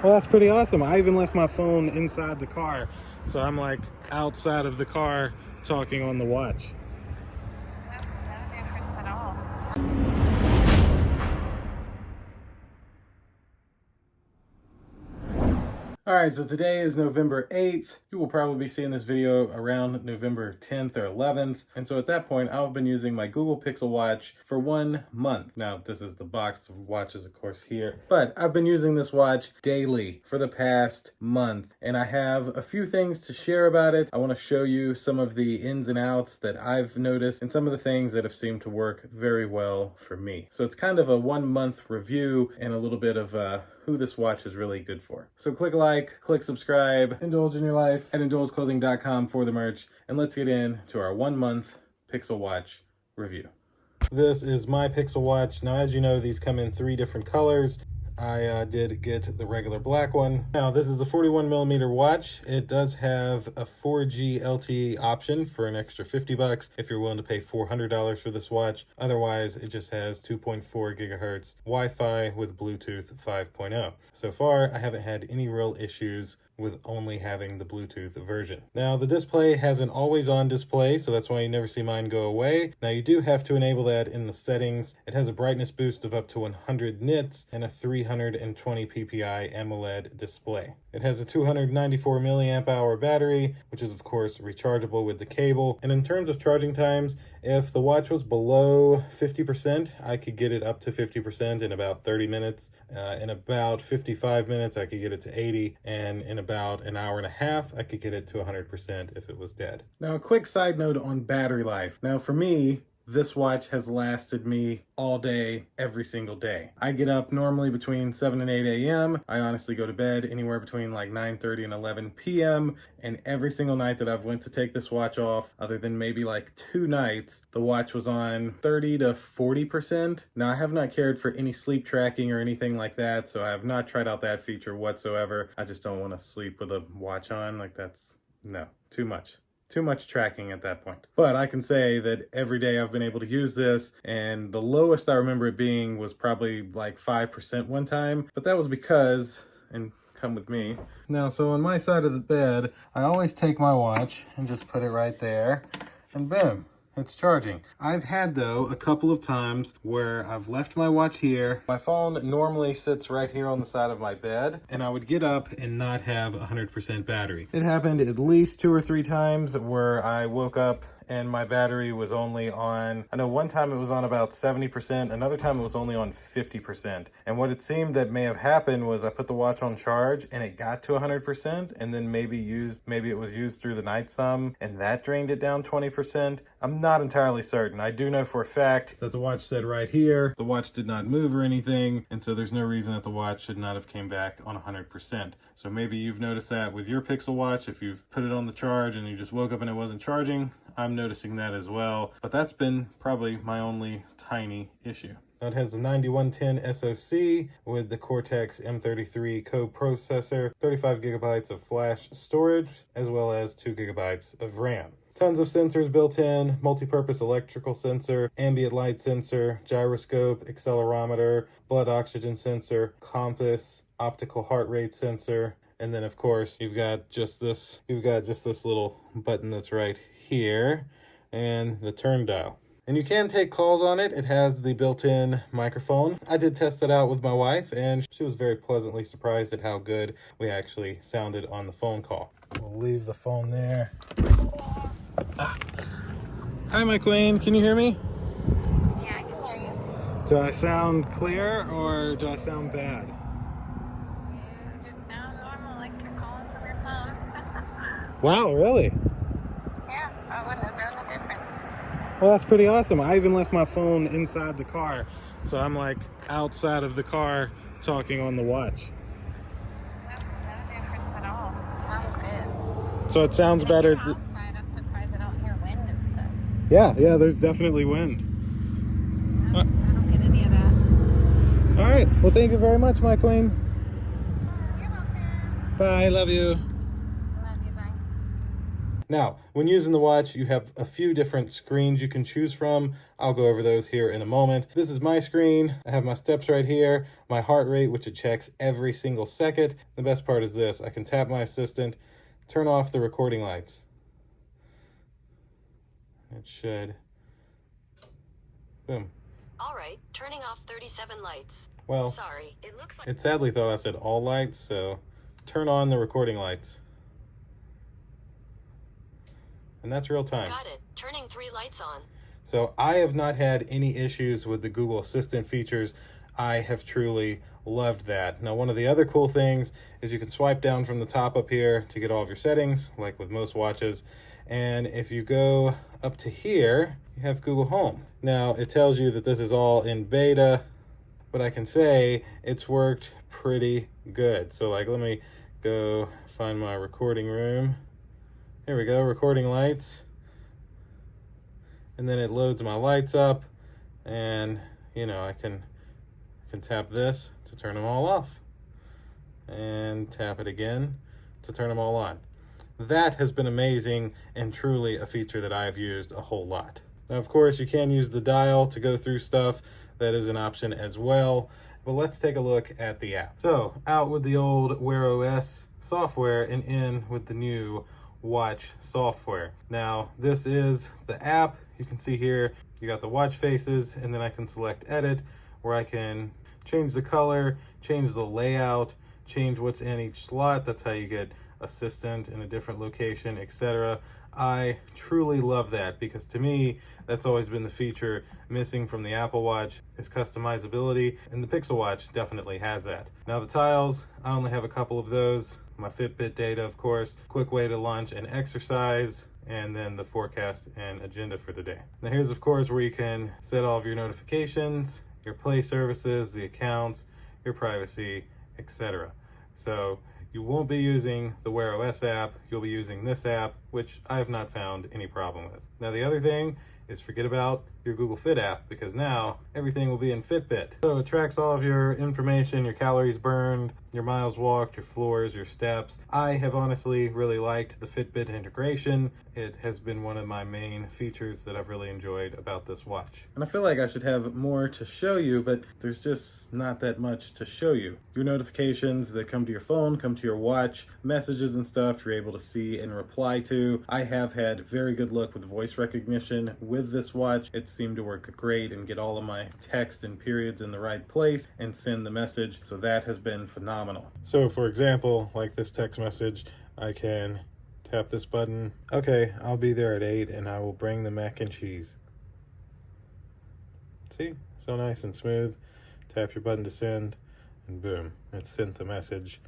Well, that's pretty awesome. I even left my phone inside the car, so I'm like outside of the car talking on the watch. No difference at all. Alright, so today is November 8th. You will probably be seeing this video around November 10th or 11th. And so at that point, I've been using my Google Pixel Watch for 1 month. Now, this is the box of watches, of course, here. But I've been using this watch daily for the past month. And I have a few things to share about it. I want to show you some of the ins and outs that I've noticed and some of the things that have seemed to work very well for me. So it's kind of a 1 month review and a little bit of who this watch is really good for. So click like, click subscribe, indulge in your life at indulgeclothing.com for the merch, and let's get into our 1 month Pixel Watch review. This is my Pixel Watch. Now, as you know, these come in 3 different colors. I did get the regular black one. Now, this is a 41mm watch. It does have a 4G LTE option for an extra $50 if you're willing to pay $400 for this watch. Otherwise, it just has 2.4 gigahertz Wi-Fi with Bluetooth 5.0. So far, I haven't had any real issues with only having the Bluetooth version. Now, the display has an always-on display, so that's why you never see mine go away. Now, you do have to enable that in the settings. It has a brightness boost of up to 100 nits and a 320 ppi AMOLED display. It has a 294 milliamp hour battery, which is of course rechargeable with the cable. And in terms of charging times, if the watch was below 50%, I could get it up to 50% in about 30 minutes. In about 55 minutes, I could get it to 80. And in about an hour and a half, I could get it to 100% if it was dead. Now, a quick side note on battery life. Now, for me, this watch has lasted me all day, every single day. I get up normally between 7 and 8 a.m. I honestly go to bed anywhere between like 9:30 and 11 p.m. And every single night that I've went to take this watch off, other than maybe like 2 nights, the watch was on 30 to 40%. Now, I have not cared for any sleep tracking or anything like that, so I have not tried out that feature whatsoever. I just don't want to sleep with a watch on. Like, that's, no, too much. Too much tracking at that point. But I can say that every day I've been able to use this, and the lowest I remember it being was probably like 5% one time, but that was because, and come with me. Now, so on my side of the bed, I always take my watch and just put it right there, and boom, it's charging. I've had, though, a couple of times where I've left my watch here. My phone normally sits right here on the side of my bed, and I would get up and not have 100% battery. It happened at least 2 or 3 times where I woke up and my battery was only on, I know one time it was on about 70%, another time it was only on 50%. And what it seemed that may have happened was I put the watch on charge and it got to 100%, and then maybe it was used through the night some, and that drained it down 20%. I'm not entirely certain. I do know for a fact that the watch said right here, the watch did not move or anything, and so there's no reason that the watch should not have came back on 100%. So maybe you've noticed that with your Pixel Watch, if you've put it on the charge and you just woke up and it wasn't charging. I'm noticing that as well, but that's been probably my only tiny issue. Now, it has the 9110 SoC with the Cortex M33 coprocessor, 35 gigabytes of flash storage, as well as 2 gigabytes of RAM. Tons of sensors built in: multi-purpose electrical sensor, ambient light sensor, gyroscope, accelerometer, blood oxygen sensor, compass, optical heart rate sensor, and then of course you've got just this little button that's right here, and the turn dial. And you can take calls on it. It has the built-in microphone. I did test it out with my wife, and she was very pleasantly surprised at how good we actually sounded on the phone call. We'll leave the phone there. Hi, my queen. Can you hear me? Yeah, I can hear you. Do I sound clear or do I sound bad? You just sound normal, like you're calling from your phone. Wow, really? Yeah, I wouldn't have known the difference. Well, that's pretty awesome. I even left my phone inside the car, so I'm like outside of the car talking on the watch. No difference at all. Sounds good. So it sounds better. Outside, I'm surprised I don't hear wind and stuff. Yeah, there's definitely wind. No, I don't get any of that. All right, well, thank you very much, my queen. You're welcome. Bye, love you. Love you, bye. Now, when using the watch, you have a few different screens you can choose from. I'll go over those here in a moment. This is my screen. I have my steps right here, my heart rate, which it checks every single second. The best part is this: I can tap my assistant, turn off the recording lights. It should. Boom. All right, turning off 37 lights. Well, sorry, it looks like it sadly thought I said all lights, so turn on the recording lights. And that's real time. Got it. Turning 3 lights on. So I have not had any issues with the Google Assistant features. I have truly loved that. Now, one of the other cool things is you can swipe down from the top up here to get all of your settings, like with most watches. And if you go up to here, you have Google Home. Now, it tells you that this is all in beta, but I can say it's worked pretty good. So like, let me go find my recording room. Here we go, recording lights. And then it loads my lights up, and you know, I can tap this to turn them all off, and tap it again to turn them all on. That has been amazing and truly a feature that I've used a whole lot. Now, of course, you can use the dial to go through stuff. That is an option as well. But let's take a look at the app. So, out with the old Wear OS software and in with the new watch software. Now, this is the app. You can see here, you got the watch faces, and then I can select edit, where I can change the color, change the layout, change what's in each slot. That's how you get assistant in a different location, etc. I truly love that, because to me, that's always been the feature missing from the Apple Watch is customizability, and the Pixel Watch definitely has that. Now the tiles, I only have a couple of those. My Fitbit data, of course, quick way to launch and exercise, and then the forecast and agenda for the day. Now here's, of course, where you can set all of your notifications, your play services, the accounts, your privacy, etc. So you won't be using the Wear OS app, you'll be using this app, which I have not found any problem with. Now the other thing is, forget about your Google Fit app, because now everything will be in Fitbit. So it tracks all of your information, your calories burned, your miles walked, your floors, your steps. I have honestly really liked the Fitbit integration. It has been one of my main features that I've really enjoyed about this watch. And I feel like I should have more to show you, but there's just not that much to show you. Your notifications that come to your phone, come to your watch, messages and stuff you're able to see and reply to. I have had very good luck with voice recognition with this watch. It seemed to work great and get all of my text and periods in the right place and send the message. So that has been phenomenal. So for example, like this text message, I can tap this button. Okay, I'll be there at 8 and I will bring the mac and cheese. See, so nice and smooth. Tap your button to send and boom, it sent the message.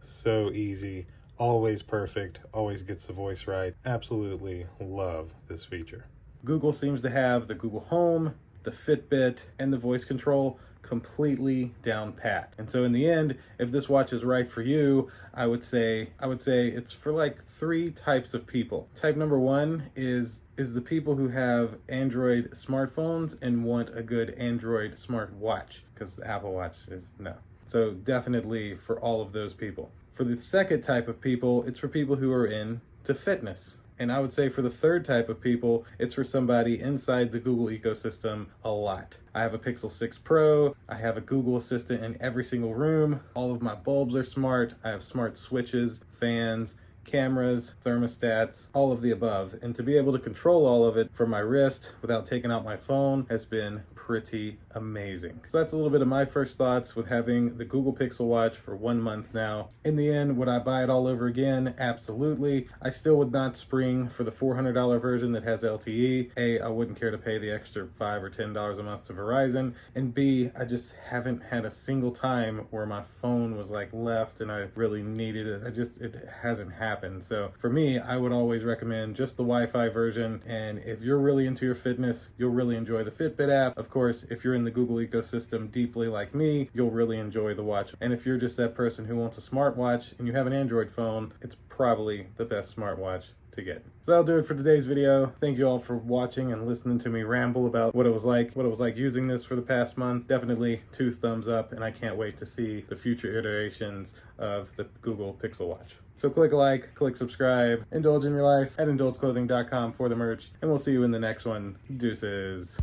So easy, always perfect, always gets the voice right. Absolutely love this feature. Google seems to have the Google Home, the Fitbit, and the voice control completely down pat. And so in the end, if this watch is right for you, I would say it's for like 3 types of people. Type number 1 is the people who have Android smartphones and want a good Android smartwatch, because the Apple Watch is no. So definitely for all of those people. For the second type of people, it's for people who are into fitness. And I would say for the third type of people, it's for somebody inside the Google ecosystem a lot. I have a Pixel 6 Pro. I have a Google Assistant in every single room. All of my bulbs are smart. I have smart switches, fans, cameras, thermostats, all of the above. And to be able to control all of it from my wrist without taking out my phone has been pretty amazing. So that's a little bit of my first thoughts with having the Google Pixel Watch for 1 month now. In the end, would I buy it all over again? Absolutely. I still would not spring for the $400 version that has LTE. A, I wouldn't care to pay the extra $5 or $10 a month to Verizon. And B, I just haven't had a single time where my phone was like left and I really needed it. It hasn't happened. So for me, I would always recommend just the Wi-Fi version. And if you're really into your fitness, you'll really enjoy the Fitbit app. Of course, course, if you're in the Google ecosystem deeply like me, you'll really enjoy the watch. And if you're just that person who wants a smartwatch and you have an Android phone, it's probably the best smartwatch to get. So that'll do it for today's video. Thank you all for watching and listening to me ramble about what it was like using this for the past month. Definitely 2 thumbs up, and I can't wait to see the future iterations of the Google Pixel Watch. So click like, click subscribe, indulge in your life at indulgeclothing.com for the merch, and we'll see you in the next one. Deuces.